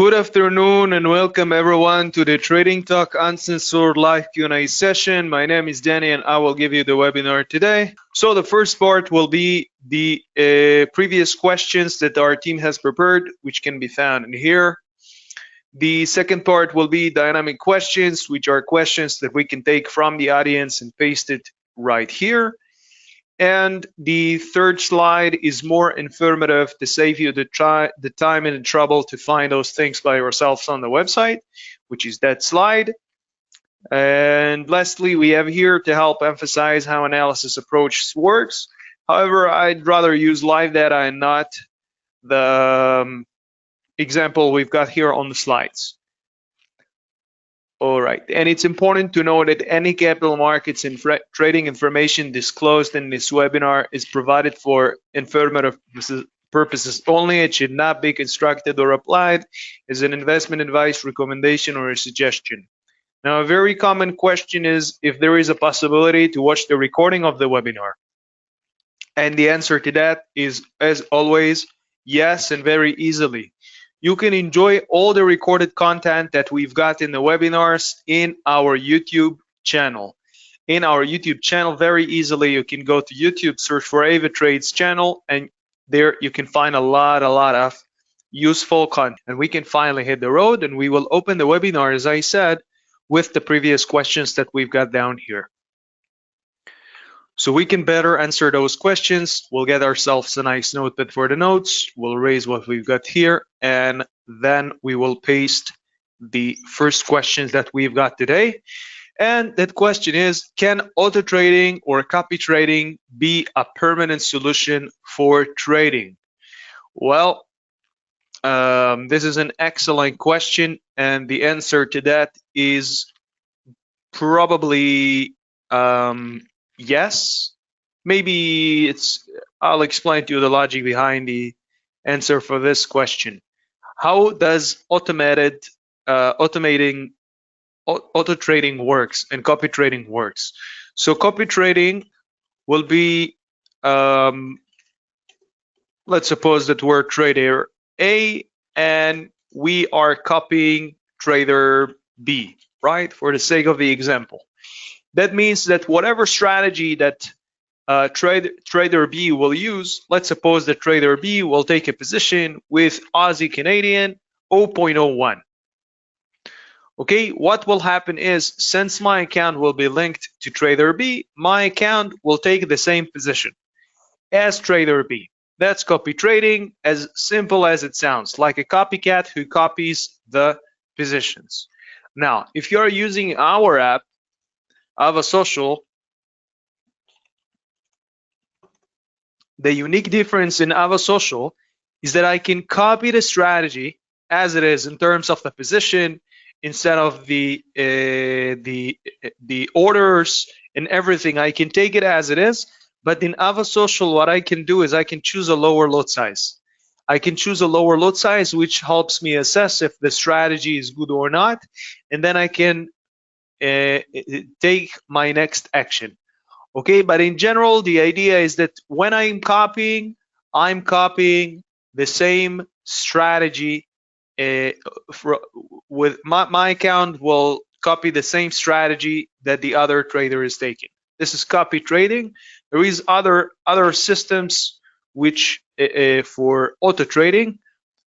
Good afternoon and welcome everyone to the Trading Talk Uncensored live Q&A session. My name is Danny and I will give you the webinar today. So the first part will be the previous questions that our team has prepared, which can be found in here. The second part will be dynamic questions, which are questions that we can take from the audience and paste it right here. And the third slide is more informative to save you the time and the trouble to find those things by yourselves on the website, which is that slide. And lastly, we have here to help emphasize how analysis approach works. However, I'd rather use live data and not the example we've got here on the slides. All right, and it's important to know that any capital markets and trading information disclosed in this webinar is provided for informative purposes only. It should not be constructed or applied as an investment advice, recommendation, or a suggestion. Now, a very common question is if there is a possibility to watch the recording of the webinar. And the answer to that is, as always, yes, and very easily. You can enjoy all the recorded content that we've got in the webinars in our YouTube channel. In our YouTube channel, very easily, you can go to YouTube, search for AvaTrade's channel, and there you can find a lot of useful content. And we can finally hit the road, and we will open the webinar, as I said, with the previous questions that we've got down here. So we can better answer those questions. We'll get ourselves a nice notepad for the notes. We'll erase what we've got here, and then we will paste the first questions that we've got today. And that question is, can auto trading or copy trading be a permanent solution for trading? Well, this is an excellent question, and the answer to that is probably yes. Maybe I'll explain to you the logic behind the answer for this question. How does automating auto trading works and copy trading works? So copy trading will be, let's suppose that we're trader A and we are copying trader B, right? For the sake of the example. That means that whatever strategy that trader B will use, let's suppose that trader B will take a position with Aussie Canadian 0.01. Okay, what will happen is, since my account will be linked to trader B, my account will take the same position as trader B. That's copy trading, as simple as it sounds, like a copycat who copies the positions. Now, if you're using our app, AvaSocial, the unique difference in AvaSocial is that I can copy the strategy as it is in terms of the position, instead of the orders and everything. I can take it as it is, but in AvaSocial, what I can do is I can choose a lower lot size. I can choose a lower lot size, which helps me assess if the strategy is good or not, and then I can take my next action. Okay, but in general, the idea is that when I'm copying the same strategy. With my account will copy the same strategy that the other trader is taking. This is copy trading. There is other systems which for auto trading.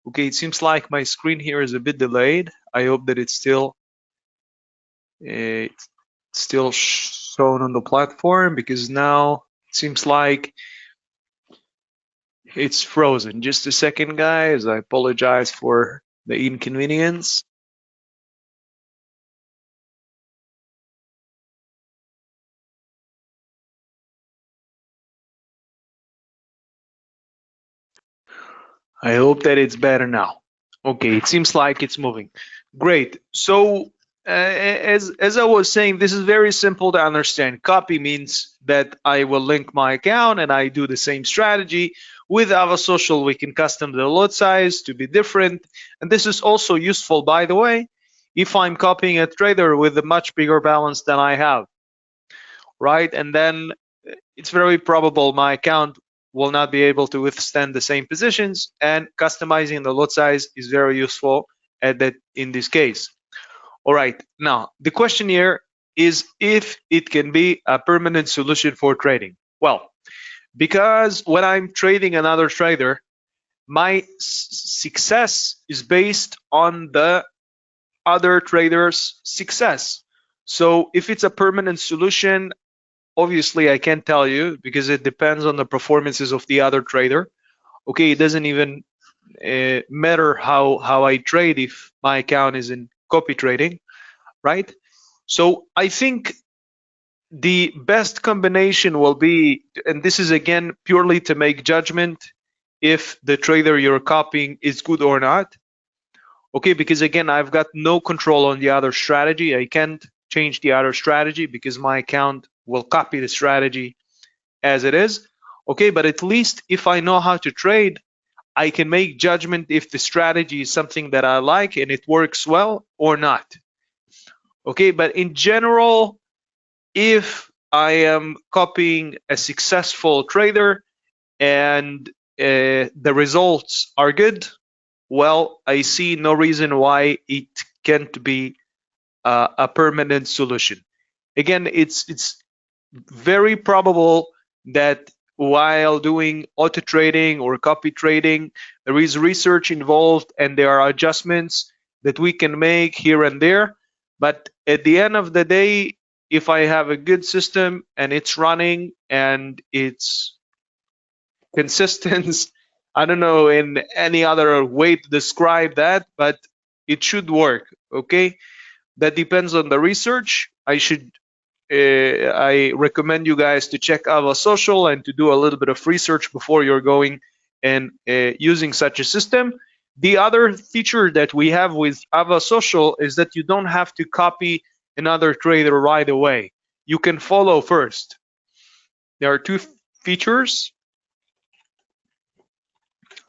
Okay, it seems like my screen here is a bit delayed. I hope that it's still shown on the platform, because now it seems like it's frozen. Just a second, guys. I apologize for the inconvenience. I hope that it's better now. Okay, it seems like it's moving. Great. So as I was saying, this is very simple to understand. Copy means that I will link my account and I do the same strategy. With AvaSocial, we can custom the lot size to be different. And this is also useful, by the way, if I'm copying a trader with a much bigger balance than I have, right? And then it's very probable my account will not be able to withstand the same positions, and customizing the lot size is very useful at that in this case. All right, now the question here is if it can be a permanent solution for trading. Well, because when I'm trading another trader, my success is based on the other trader's success. So if it's a permanent solution, obviously I can't tell you because it depends on the performances of the other trader. Okay, it doesn't even matter how I trade if my account is in copy trading, right? So I think the best combination will be, and this is again purely to make judgment if the trader you're copying is good or not. Okay, because again, I've got no control on the other strategy. I can't change the other strategy because my account will copy the strategy as it is. Okay, but at least if I know how to trade, I can make judgment if the strategy is something that I like and it works well or not. Okay, but in general, if I am copying a successful trader and the results are good, well, I see no reason why it can't be a permanent solution. Again, it's very probable that while doing auto trading or copy trading, there is research involved and there are adjustments that we can make here and there. But at the end of the day, if I have a good system and it's running and it's consistent, I don't know in any other way to describe that, but it should work. Okay, that depends on the research. I recommend you guys to check AvaSocial and to do a little bit of research before you're going and using such a system. The other feature that we have with AvaSocial is that you don't have to copy another trader right away. You can follow first. There are two features: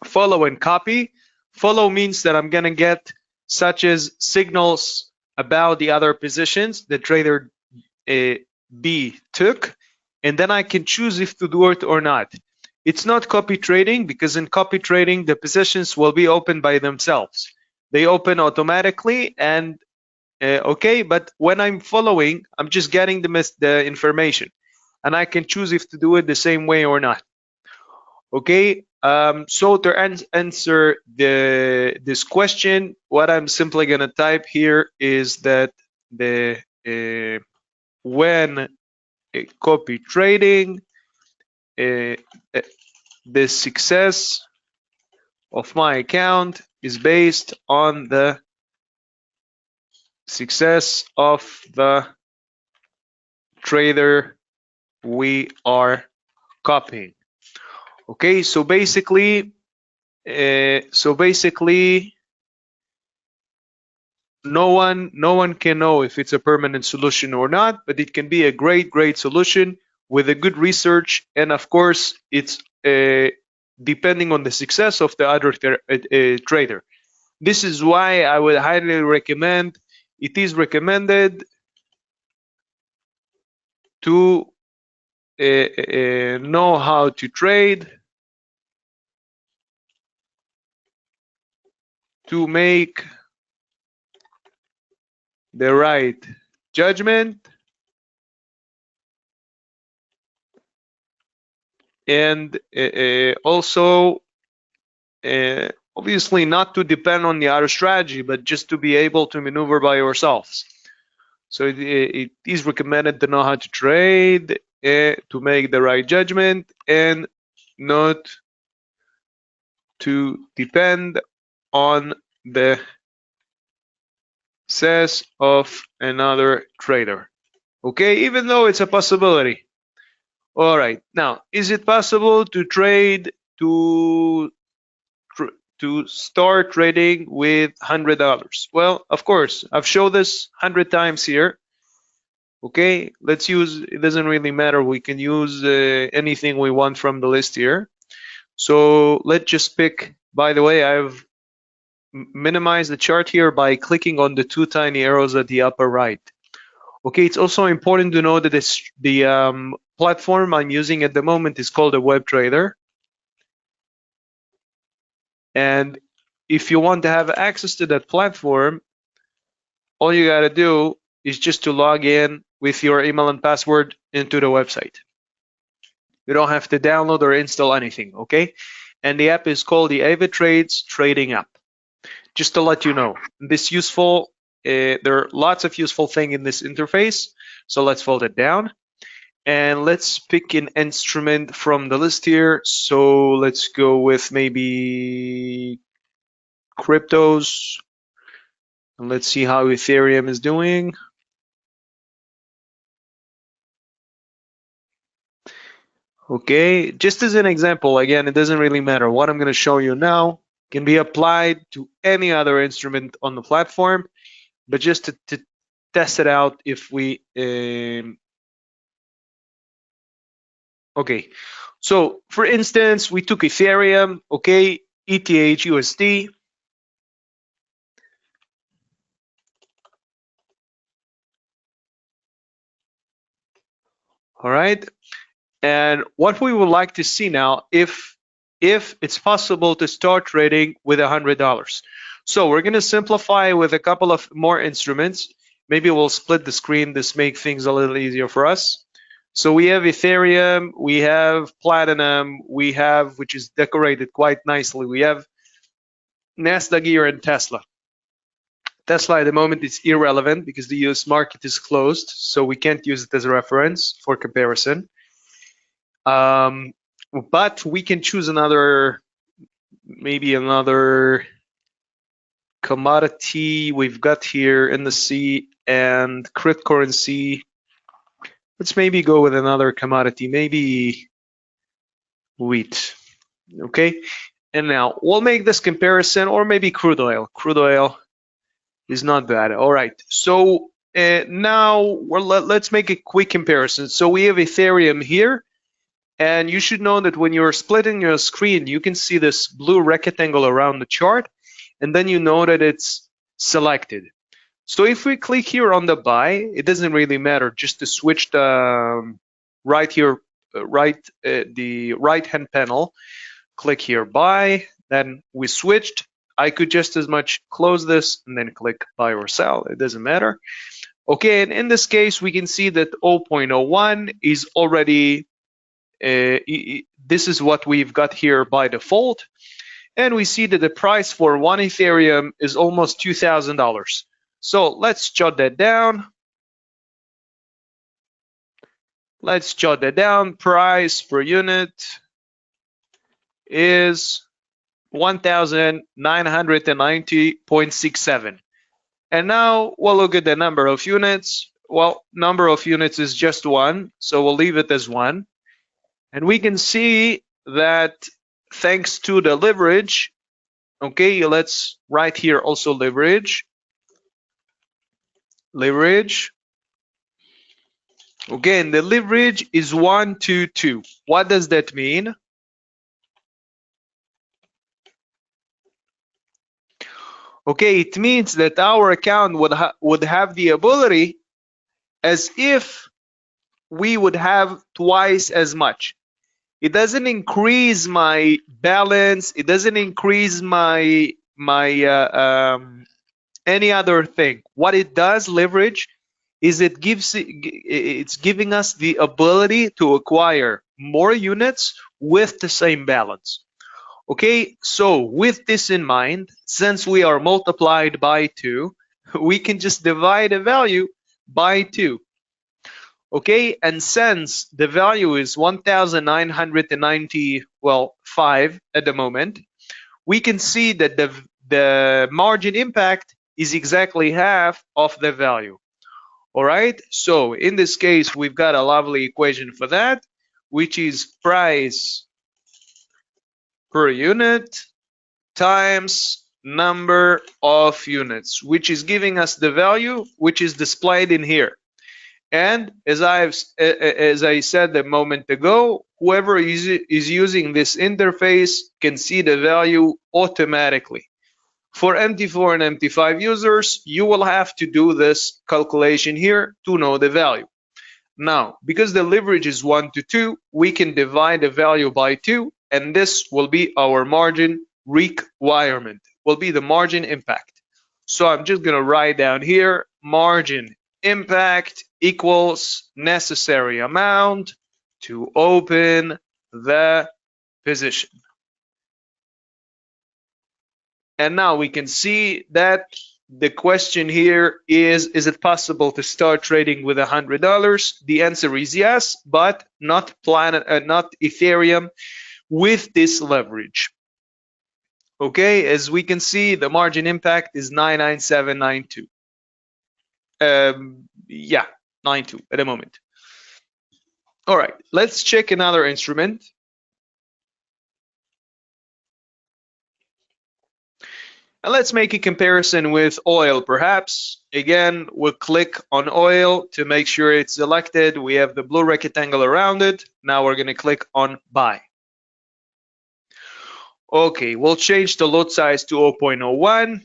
follow and copy. Follow means that I'm going to get such as signals about the other positions the trader B took, and then I can choose if to do it or not. It's not copy trading because in copy trading the positions will be opened by themselves. They open automatically and okay, but when I'm following, I'm just getting the information and I can choose if to do it the same way or not. Okay, so to answer this question, what I'm simply going to type here is that when copy trading, the success of my account is based on the success of the trader we are copying. Okay, so basically no one can know if it's a permanent solution or not, but it can be a great solution with a good research, and of course it's depending on the success of the other trader. This is why I would highly recommend, it is recommended to know how to trade to make the right judgment and also obviously not to depend on the other strategy, but just to be able to maneuver by yourselves. So it is recommended to know how to trade, to make the right judgment, and not to depend on the success of another trader. Okay, even though it's a possibility. All right, now, is it possible to trade to start trading with $100? Well, of course, I've shown this 100 times here. Okay, let's use, it doesn't really matter, we can use anything we want from the list here. So let's just pick, by the way, I've minimized the chart here by clicking on the two tiny arrows at the upper right. Okay, it's also important to know that the platform I'm using at the moment is called a web trader. And if you want to have access to that platform, all you got to do is just to log in with your email and password into the website. You don't have to download or install anything, okay? And the app is called the AvaTrade trading app. Just to let you know, this useful, there are lots of useful things in this interface. So let's fold it down. And let's pick an instrument from the list here. So let's go with maybe cryptos. And let's see how Ethereum is doing. Okay, just as an example, again, it doesn't really matter. What I'm going to show you now can be applied to any other instrument on the platform, but just to test it out if we okay, so for instance, we took Ethereum, okay, ETH USD. All right, and what we would like to see now, if it's possible to start trading with $100. So we're going to simplify with a couple of more instruments. Maybe we'll split the screen. This makes things a little easier for us. So we have Ethereum, we have Platinum, we have, which is decorated quite nicely, we have Nasdaq Gear and Tesla. Tesla at the moment is irrelevant because the US market is closed, so we can't use it as a reference for comparison. But we can choose another, maybe another commodity we've got here in the C and cryptocurrency. Let's maybe go with another commodity, maybe wheat, okay? And now we'll make this comparison, or maybe crude oil. Crude oil is not bad. All right, so now let's make a quick comparison. So we have Ethereum here, and you should know that when you're splitting your screen, you can see this blue rectangle around the chart, and then you know that it's selected. So if we click here on the buy, it doesn't really matter, just to switch the right here, the right-hand panel, click here buy, then we switched. I could just as much close this and then click buy or sell, it doesn't matter. Okay, and in this case, we can see that 0.01 is already, this is what we've got here by default. And we see that the price for one Ethereum is almost $2,000. So let's jot that down. Let's jot that down. Price per unit is 1,990.67. And now we'll look at the number of units. Well, number of units is just one, so we'll leave it as one. And we can see that thanks to the leverage, okay, let's write here also leverage. Leverage. Again, the leverage is 1 to 2. What does that mean? Okay, it means that our account would have the ability as if we would have twice as much. It doesn't increase my balance. It doesn't increase my any other thing. What it does, leverage, is it's giving us the ability to acquire more units with the same balance. Okay, so with this in mind, since we are multiplied by 2, we can just divide a value by 2. Okay, and since the value is 1,990, well, 5 at the moment, we can see that the margin impact is exactly half of the value. All right, so in this case, we've got a lovely equation for that, which is price per unit times number of units, which is giving us the value which is displayed in here. And as I said a moment ago, whoever is using this interface can see the value automatically. For MT4 and MT5 users, you will have to do this calculation here to know the value. Now, because the leverage is 1 to 2, we can divide the value by 2, and this will be our margin requirement. will be the margin impact. So I'm just going to write down here margin impact equals necessary amount to open the position. And now we can see that the question here is it possible to start trading with $100? The answer is yes, but not Ethereum with this leverage. Okay, as we can see, the margin impact is 99792. Yeah, 92 at the moment. All right, let's check another instrument. And let's make a comparison with oil, perhaps. Again, we'll click on oil to make sure it's selected. We have the blue rectangle around it. Now we're going to click on buy. Okay, we'll change the lot size to 0.01,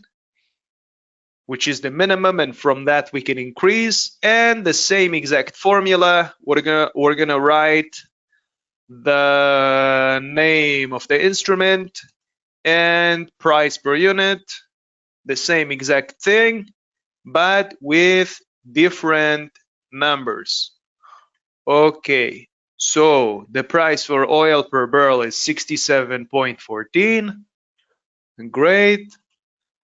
which is the minimum, and from that we can increase. And the same exact formula, we're gonna write the name of the instrument and price per unit, the same exact thing, but with different numbers. Okay, so the price for oil per barrel is 67.14. Great.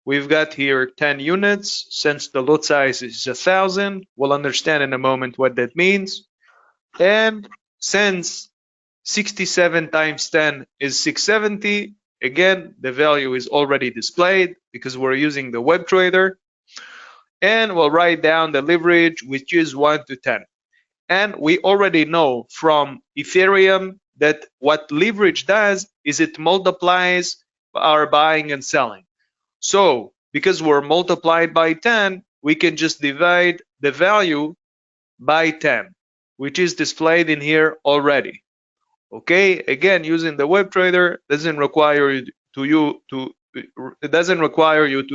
We've got here 10 units. Since the lot size is 1,000, we'll understand in a moment what that means. And since 67 times 10 is 670, again, the value is already displayed because we're using the web trader. And we'll write down the leverage, which is 1 to 10. And we already know from Ethereum that what leverage does is it multiplies our buying and selling. So because we're multiplied by 10, we can just divide the value by 10, which is displayed in here already. Okay, again, using the web trader doesn't require you to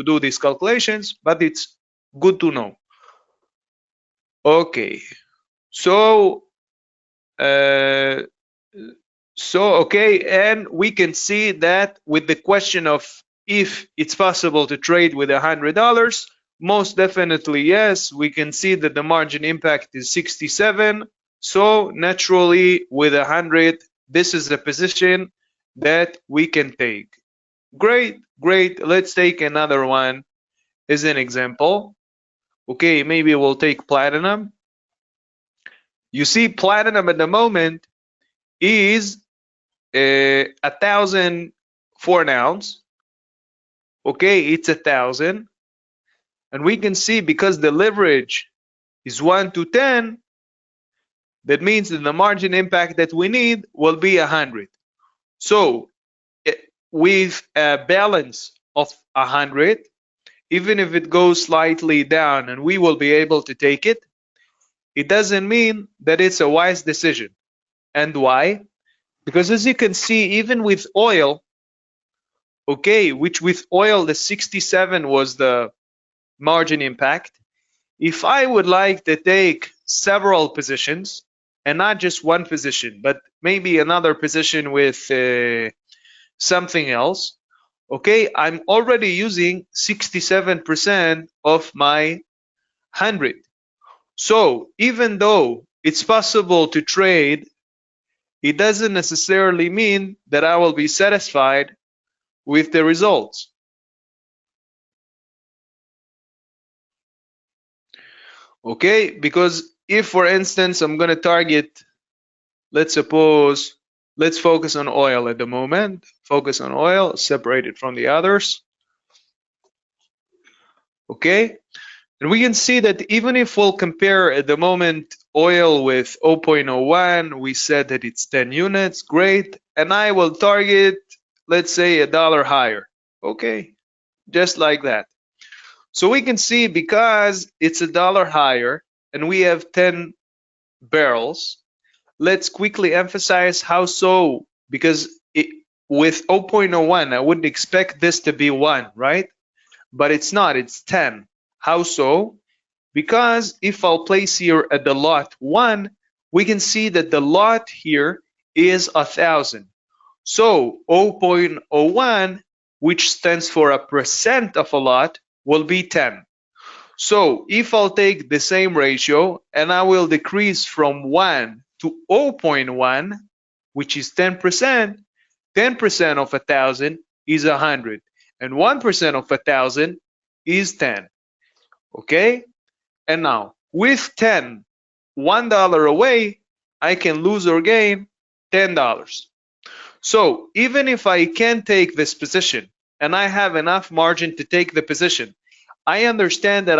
do these calculations, but it's good to know. Okay, so okay, and we can see that with the question of if it's possible to trade with $100, most definitely yes. We can see that the margin impact is 67. So naturally, with 100, this is the position that we can take. Great, great. Let's take another one as an example. Okay, maybe we'll take platinum. You see, platinum at the moment is 1,000 for an ounce. Okay, it's 1,000. And we can see because the leverage is 1 to 10, that means that the margin impact that we need will be 100. So with a balance of 100, even if it goes slightly down and we will be able to take it, it doesn't mean that it's a wise decision. And why? Because as you can see, even with oil, okay, which with oil, the 67 was the margin impact. If I would like to take several positions, and not just one position, but maybe another position with something else, okay, I'm already using 67% of my 100. So even though it's possible to trade, it doesn't necessarily mean that I will be satisfied with the results. Okay, because if, for instance, I'm going to target, let's suppose, let's focus on oil at the moment. Focus on oil, separate it from the others. Okay, and we can see that even if we'll compare at the moment oil with 0.01, we said that it's 10 units, great. And I will target, let's say, $1 higher. Okay, just like that. So we can see because it's $1 higher and we have 10 barrels, let's quickly emphasize how so, because with 0.01, I wouldn't expect this to be 1, right? But it's not, it's 10. How so? Because if I'll place here at the lot 1, we can see that the lot here is 1,000. So 0.01 which stands for a percent of a lot, will be 10. So if I'll take the same ratio and I will decrease from 1 to 0.1, which is 10%, 10% of 1,000 is 100, and 1% of 1,000 is 10. Okay? And now, with 10, $1 away, I can lose or gain $10. So even if I can take this position and I have enough margin to take the position, I understand that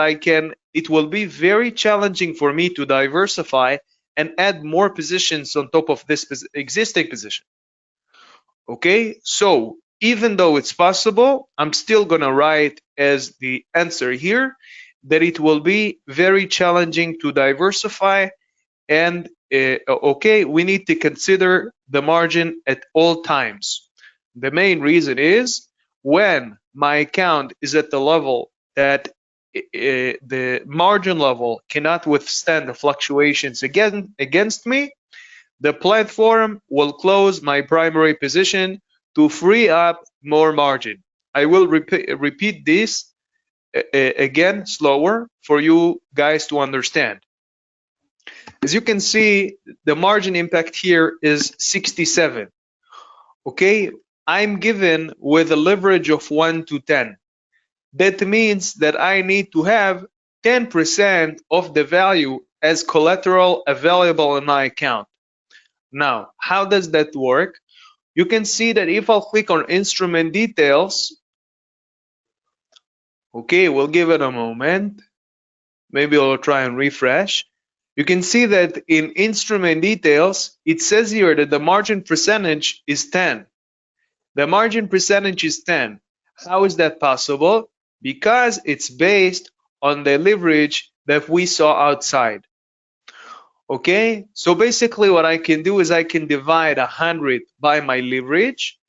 it will be very challenging for me to diversify and add more positions on top of this existing position. Okay, so even though it's possible, I'm still gonna write as the answer here that it will be very challenging to diversify, and okay, we need to consider the margin at all times. The main reason is when my account is at the level that the margin level cannot withstand the fluctuations against me, the platform will close my primary position to free up more margin. I will repeat this again slower for you guys to understand. As you can see, the margin impact here is 67. Okay, I'm given with a leverage of 1 to 10. That means that I need to have 10% of the value as collateral available in my account. Now, how does that work? You can see that if I'll click on instrument details, okay, we'll give it a moment. Maybe I'll try and refresh. You can see that in instrument details, it says here that the margin percentage is 10. The margin percentage is 10. How is that possible? Because it's based on the leverage that we saw outside. Okay, so basically what I can do is I can divide 100 by my leverage,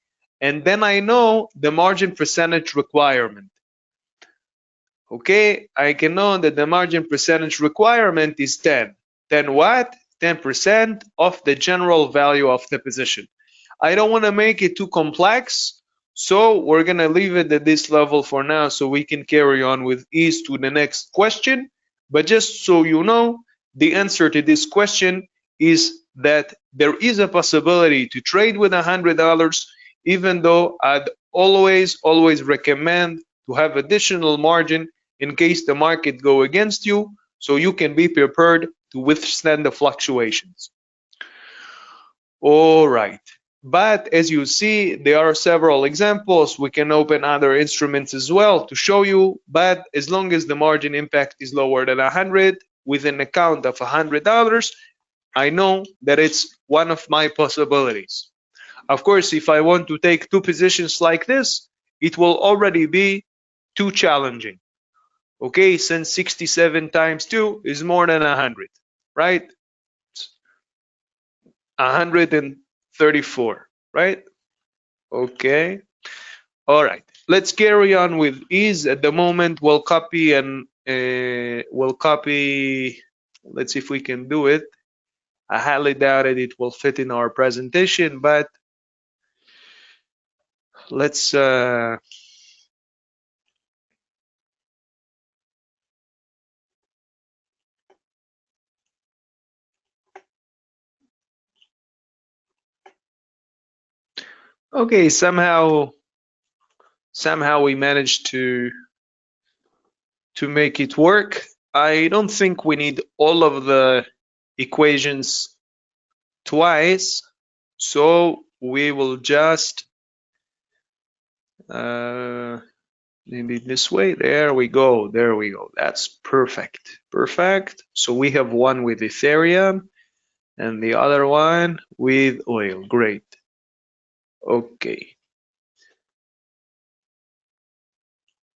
and then I know the margin percentage requirement. Okay, I can know that the margin percentage requirement is 10. 10 what? 10% of the general value of the position. I don't want to make it too complex, so we're going to leave it at this level for now so we can carry on with ease to the next question. But just so you know, the answer to this question is that there is a possibility to trade with $100, even though I'd always recommend to have additional margin in case the market go against you, so you can be prepared to withstand the fluctuations. All right, but as you see, there are several examples. We can open other instruments as well to show you, but as long as the margin impact is lower than 100 with an account of $100, I know that it's one of my possibilities. Of course, if I want to take two positions like this, it will already be too challenging. Okay, since 67 times 2 is more than 100, right? 134, right? Okay. All right. Let's carry on with ease. At the moment, we'll copy and let's see if we can do it. I highly doubt it will fit in our presentation, but let's okay, somehow we managed to make it work. I don't think we need all of the equations twice, so we will just maybe this way. There we go. That's perfect. So we have one with Ethereum and the other one with oil. Great. Okay.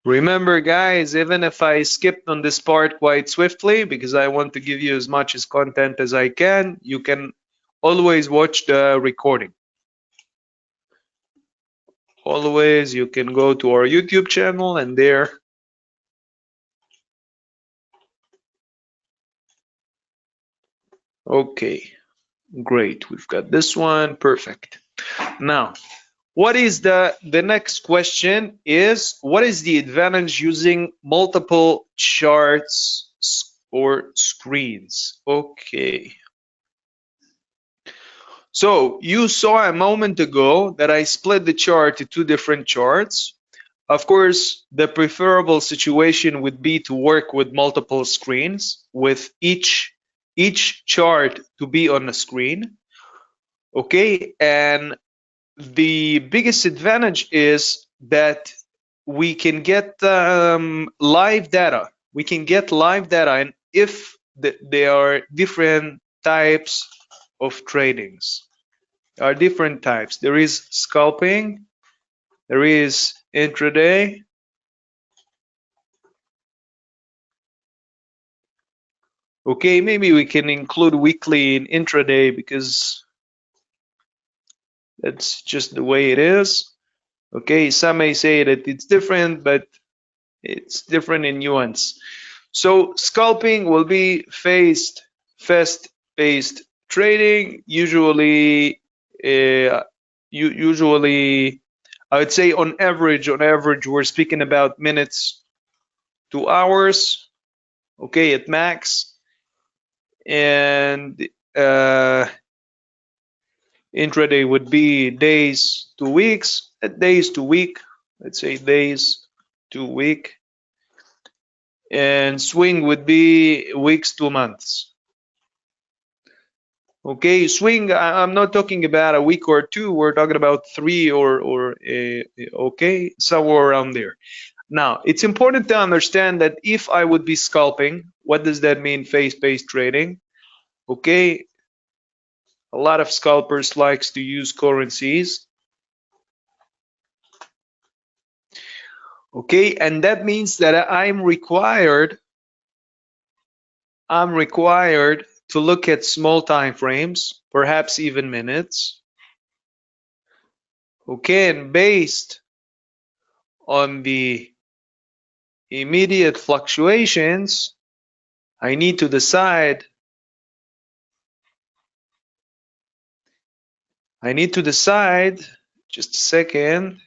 Remember, guys, even if I skipped on this part quite swiftly because I want to give you as much as content as I can, you can always watch the recording. Always, you can go to our YouTube channel and there. Okay, great. We've got this one. Perfect. Now, What is the next question is, what is the advantage using multiple charts or screens? Okay. So you saw a moment ago that I split the chart to two different charts. Of course, the preferable situation would be to work with multiple screens, with each chart to be on a screen. Okay, and the biggest advantage is that we can get live data. We can get live data, and if there are different types of tradings. There are different types. There is scalping, there is intraday, okay, maybe we can include weekly in intraday because that's just the way it is. Okay, some may say that it's different, but it's different in nuance. So scalping will be fast-paced trading. Usually, usually, I would say on average, we're speaking about minutes to hours. Okay, at max, and intraday would be days to weeks. At days to week, let's say days to week. And swing would be weeks to months. Okay, swing, I'm not talking about a week or two, we're talking about 3 or okay, somewhere around there. Now, it's important to understand that if I would be scalping, what does that mean, fast-paced trading? Okay, a lot of scalpers likes to use currencies. Okay, and that means that I'm required to look at small time frames, perhaps even minutes. Okay, and based on the immediate fluctuations, I need to decide just a second.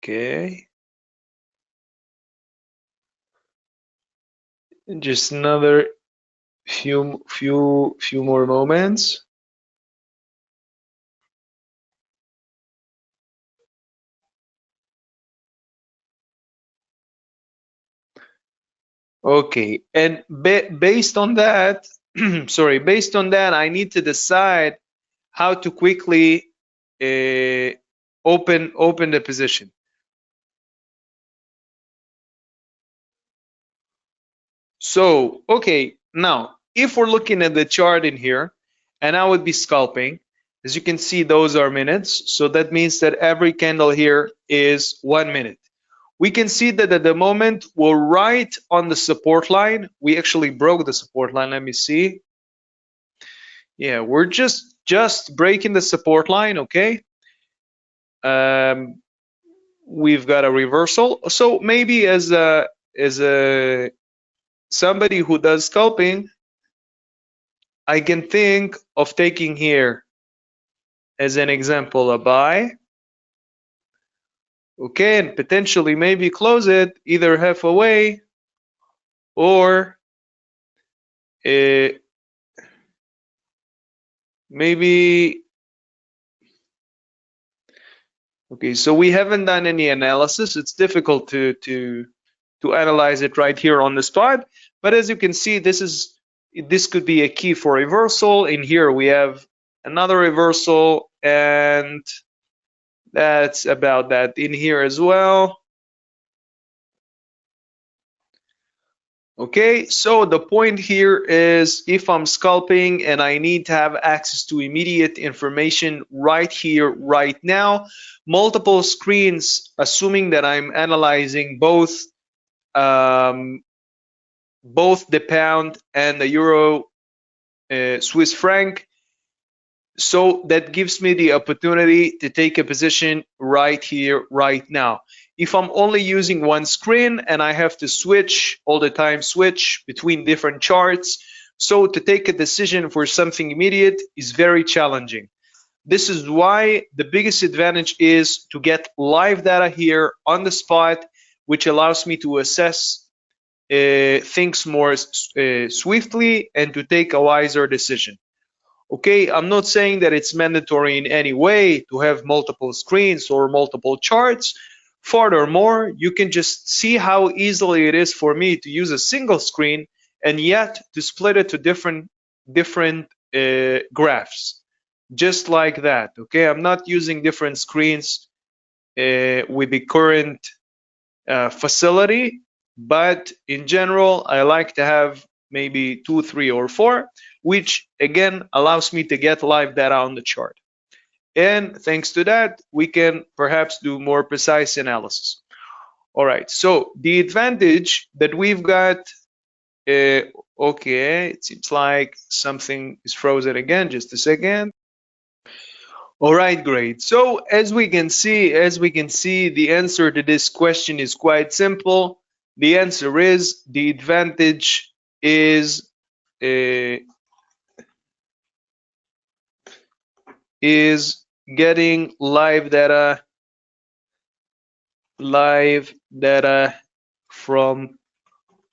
Okay. And just another few more moments. Okay, and based on that, sorry, based on that, I need to decide how to quickly open the position. So, okay, now if we're looking at the chart in here, and I would be scalping, as you can see, those are minutes. So that means that every candle here is 1 minute. We can see that at the moment we're right on the support line. We actually broke the support line. Let me see. Yeah, we're just breaking the support line. Okay. We've got a reversal. So maybe as a somebody who does scalping, I can think of taking here as an example a buy. Okay, and potentially maybe close it either halfway or maybe. Okay, so we haven't done any analysis. It's difficult to analyze it right here on the spot, but as you can see, this could be a key for reversal. In here we have another reversal, and that's about that in here as well. Okay, so the point here is if I'm scalping and I need to have access to immediate information right here, right now, multiple screens, assuming that I'm analyzing both the pound and the euro, Swiss franc, so that gives me the opportunity to take a position right here, right now. If I'm only using one screen and I have to switch all the time, switch between different charts, so to take a decision for something immediate is very challenging. This is why the biggest advantage is to get live data here on the spot, which allows me to assess things more swiftly and to take a wiser decision. Okay, I'm not saying that it's mandatory in any way to have multiple screens or multiple charts. Furthermore, you can just see how easily it is for me to use a single screen and yet to split it to different graphs, just like that. Okay, I'm not using different screens with the current facility, but in general, I like to have maybe 2, 3, or 4, which again allows me to get live data on the chart. And thanks to that, we can perhaps do more precise analysis. All right, so the advantage that we've got, okay, it seems like something is frozen again, just a second. All right, great. So as we can see, the answer to this question is quite simple. The answer is the advantage is getting live data from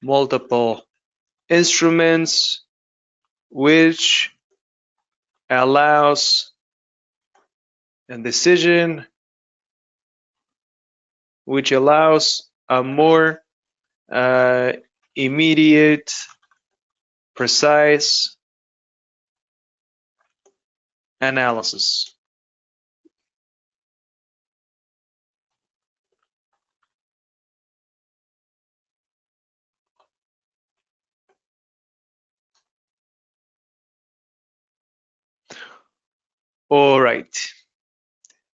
multiple instruments, which allows a decision, which allows a more immediate, precise analysis. All right.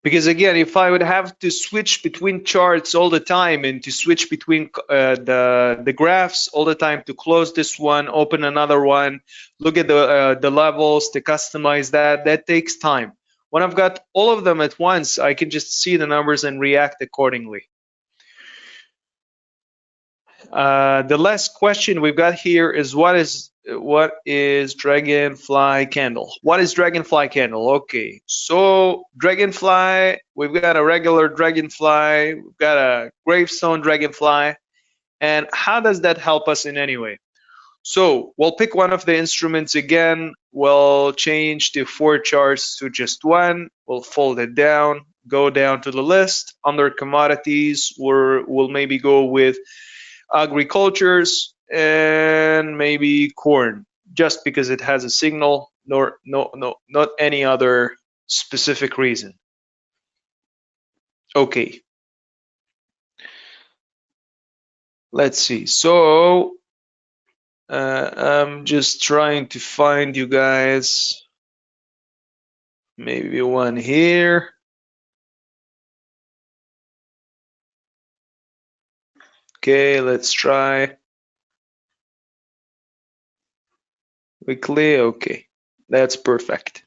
Because again, if I would have to switch between charts all the time and to switch between the graphs all the time, to close this one, open another one, look at the levels, to customize that takes time. When I've got all of them at once, I can just see the numbers and react accordingly. The last question we've got here is what is Dragonfly candle? What is Dragonfly candle? Okay, so Dragonfly, we've got a regular Dragonfly, we've got a gravestone Dragonfly, and how does that help us in any way? So we'll pick one of the instruments again, we'll change the 4 charts to just one, we'll fold it down, go down to the list. Under commodities, we'll maybe go with agricultures and maybe corn, just because it has a signal, not any other specific reason. Okay, let's see. So I'm just trying to find you guys maybe one here. Okay, let's try weekly. Okay, that's perfect.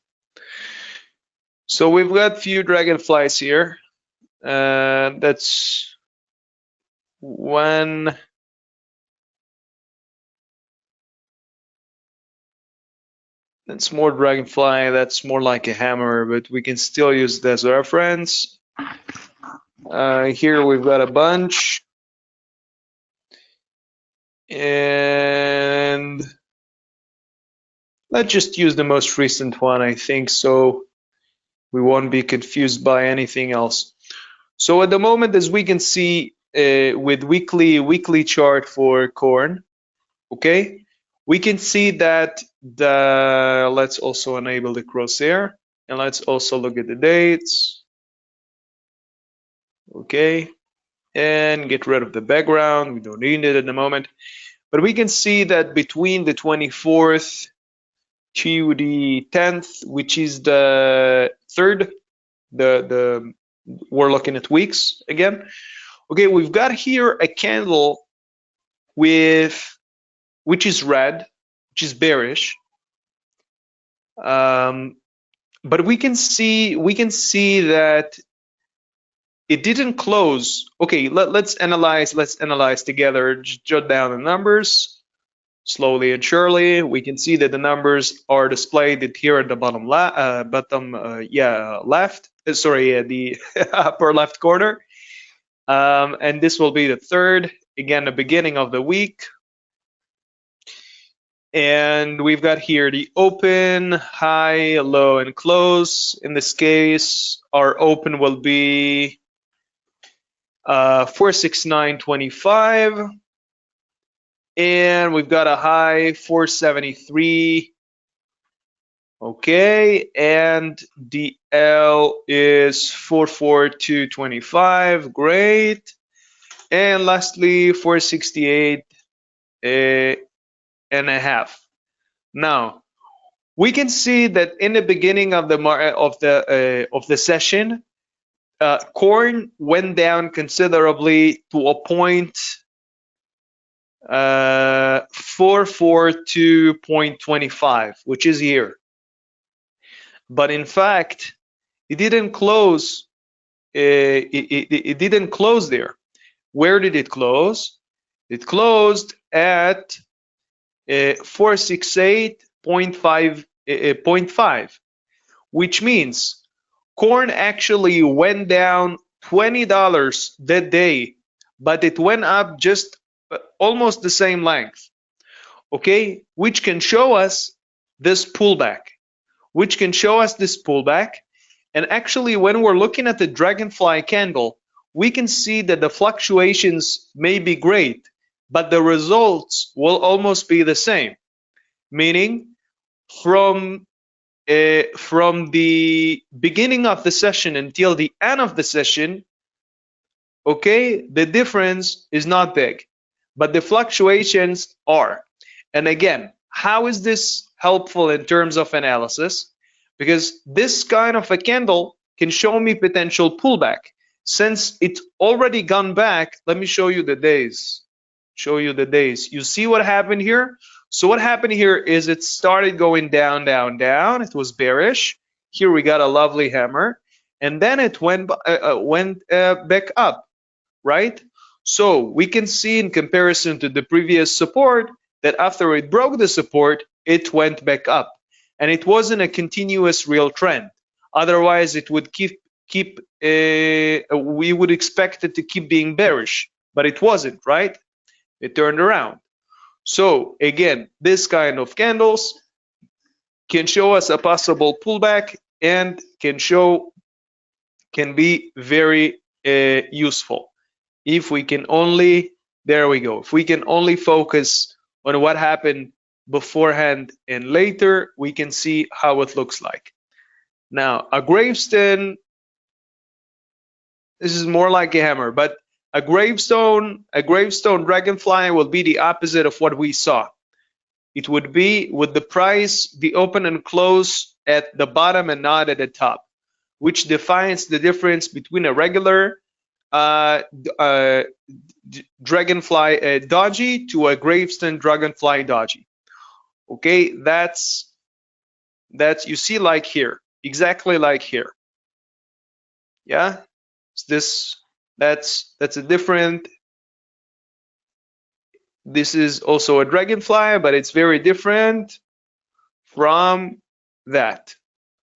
So we've got few dragonflies here. That's one. That's more dragonfly. That's more like a hammer, but we can still use it as a reference. Here we've got a bunch. And let's just use the most recent one, I think, so we won't be confused by anything else. So at the moment, as we can see with weekly chart for corn, okay, we can see that let's also enable the crosshair, and let's also look at the dates. Okay, and get rid of the background. We don't need it at the moment. But we can see that between the 24th to the 10th, which is the 3rd, we're looking at weeks again. Okay, we've got here a candle which is red, which is bearish. But we can see that it didn't close. Okay, let's analyze together. Just jot down the numbers. slowly and surely. We can see that the numbers are displayed here at the bottom left. Sorry, the upper left corner. And this will be the third, again, the beginning of the week. And we've got here the open, high, low, and close. In this case, our open will be 469.25. And we've got a high 473. Okay, and the L is 442.25. Great. And lastly, 468 and a half. Now, we can see that in the beginning of the session, corn went down considerably to a point 442.25, which is here. But in fact, it didn't close. It didn't close there. Where did it close? It closed at 468.5, which means corn actually went down $20 that day, but it went up just almost the same length. Okay, which can show us this pullback. And actually, when we're looking at the dragonfly candle, we can see that the fluctuations may be great, but the results will almost be the same. Meaning, from the beginning of the session until the end of the session, okay, the difference is not big, but the fluctuations are. And again, how is this helpful in terms of analysis? Because this kind of a candle can show me potential pullback. Since it's already gone back, let me show you the days. You see what happened here? So what happened here is it started going down, down, down. It was bearish. Here we got a lovely hammer. And then it went back up, right? So we can see in comparison to the previous support that after it broke the support, it went back up. And it wasn't a continuous real trend. Otherwise, it would we would expect it to keep being bearish, but it wasn't, right? It turned around. So again, this kind of candles can show us a possible pullback and can be very useful. If we can only, there we go. If we can only focus on what happened beforehand and later, we can see how it looks like. Now, a gravestone, this is more like a hammer, but a gravestone dragonfly will be the opposite of what we saw. It would be with the price be open and close at the bottom and not at the top, which defines the difference between a regular dragonfly doji to a gravestone dragonfly doji. Okay, that's you see like here, exactly like here. Yeah, that's a different. This is also a dragonfly, but it's very different from that.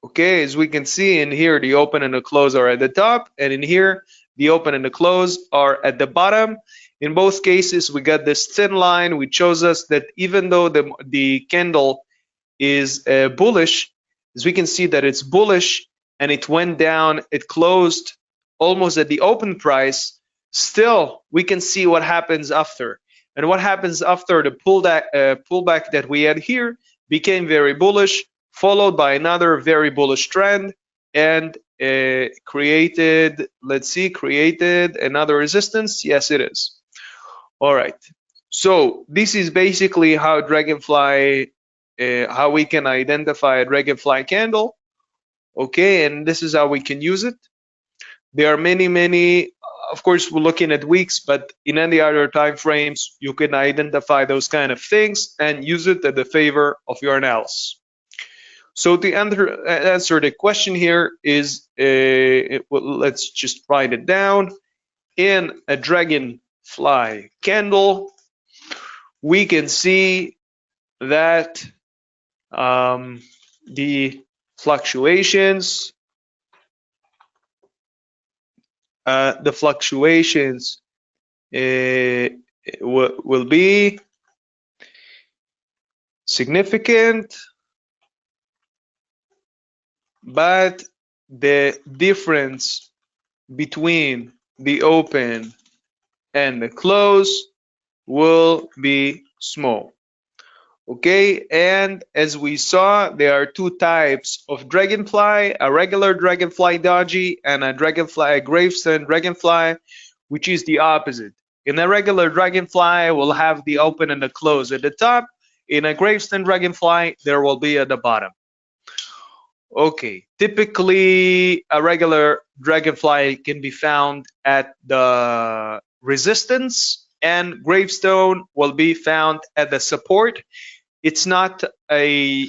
Okay, as we can see in here, the open and the close are at the top, and in here, the open and the close are at the bottom. In both cases, we got this thin line, which shows us that even though the candle is bullish, as we can see that it's bullish and it went down, it closed almost at the open price, still we can see what happens after. And what happens after the pullback that we had here became very bullish, followed by another very bullish trend, and created another resistance. Yes, it is. All right. So this is basically how dragonfly, how we can identify a dragonfly candle. Okay, and this is how we can use it. There are many, of course, we're looking at weeks, but in any other time frames, you can identify those kind of things and use it in the favor of your analysis. So to answer the question here is, let's just write it down. In a dragonfly candle, we can see that the fluctuations will be significant, but the difference between the open and the close will be small. Okay, and as we saw, there are two types of dragonfly: a regular dragonfly doji and a gravestone dragonfly, which is the opposite. In a regular dragonfly, we'll have the open and the close at the top. In a gravestone dragonfly, there will be at the bottom. Okay, typically a regular dragonfly can be found at the resistance, and gravestone will be found at the support. It's not a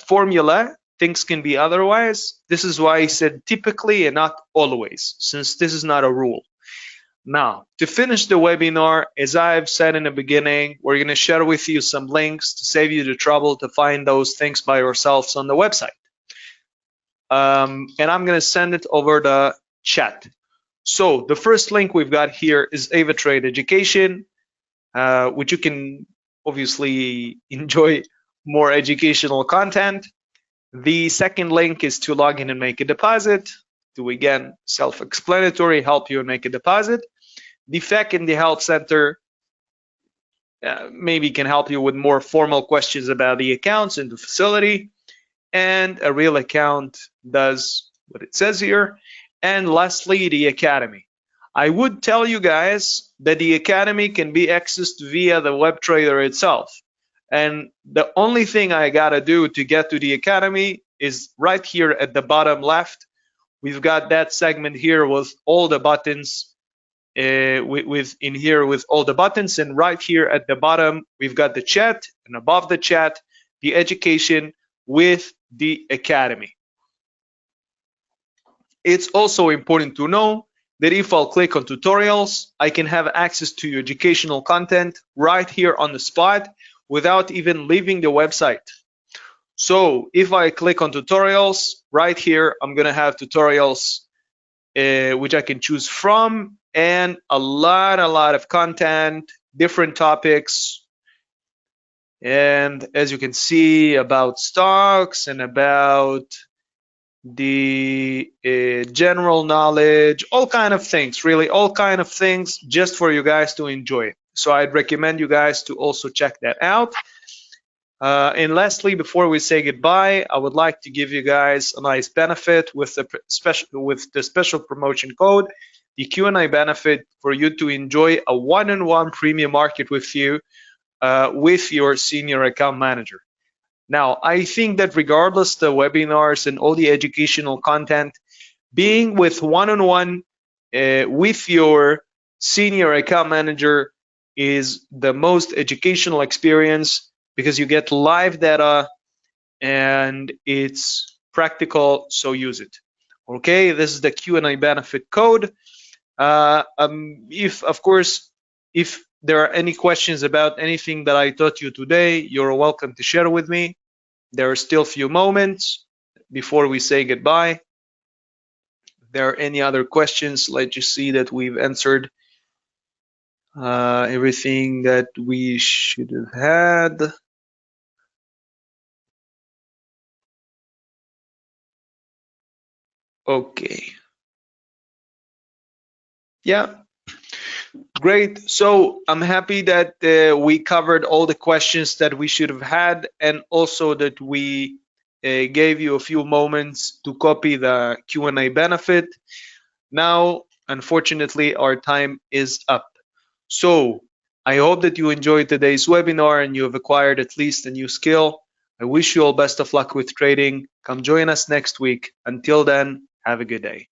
formula. Things can be otherwise. This is why I said typically and not always, since this is not a rule. Now, to finish the webinar, as I've said in the beginning, we're going to share with you some links to save you the trouble to find those things by yourselves on the website. And I'm going to send it over the chat. So the first link we've got here is AvaTrade Education, which you can obviously enjoy more educational content. The second link is to log in and make a deposit. To, again, self-explanatory, help you and make a deposit. The FAQ and the Help Center maybe can help you with more formal questions about the accounts and the facility. And a real account does what it says here. And lastly, the Academy. I would tell you guys that the Academy can be accessed via the web trader itself. And the only thing I gotta do to get to the Academy is right here at the bottom left. We've got that segment here with all the buttons, with all the buttons, and right here at the bottom we've got the chat, and above the chat, the education with the Academy. It's also important to know that if I'll click on tutorials, I can have access to educational content right here on the spot without even leaving the website. So if I click on tutorials, right here, I'm gonna have tutorials which I can choose from, and a lot of content, different topics. And as you can see, about stocks and about the general knowledge, all kind of things, really all kind of things, just for you guys to enjoy. So I'd recommend you guys to also check that out. And lastly, before we say goodbye, I would like to give you guys a nice benefit with the special promotion code, the Q&A benefit, for you to enjoy a one-on-one premium market with you with your senior account manager. Now, I think that regardless the webinars and all the educational content, being with one-on-one with your senior account manager is the most educational experience, because you get live data and it's practical, so use it. Okay, this is the Q&A benefit code. Of course, if there are any questions about anything that I taught you today, you're welcome to share with me. There are still a few moments before we say goodbye. If there are any other questions, let's just see that we've answered everything that we should have had. Okay. Yeah. Great. So I'm happy that we covered all the questions that we should have had, and also that we gave you a few moments to copy the Q&A benefit. Now, unfortunately, our time is up. So I hope that you enjoyed today's webinar and you have acquired at least a new skill. I wish you all best of luck with trading. Come join us next week. Until then, have a good day.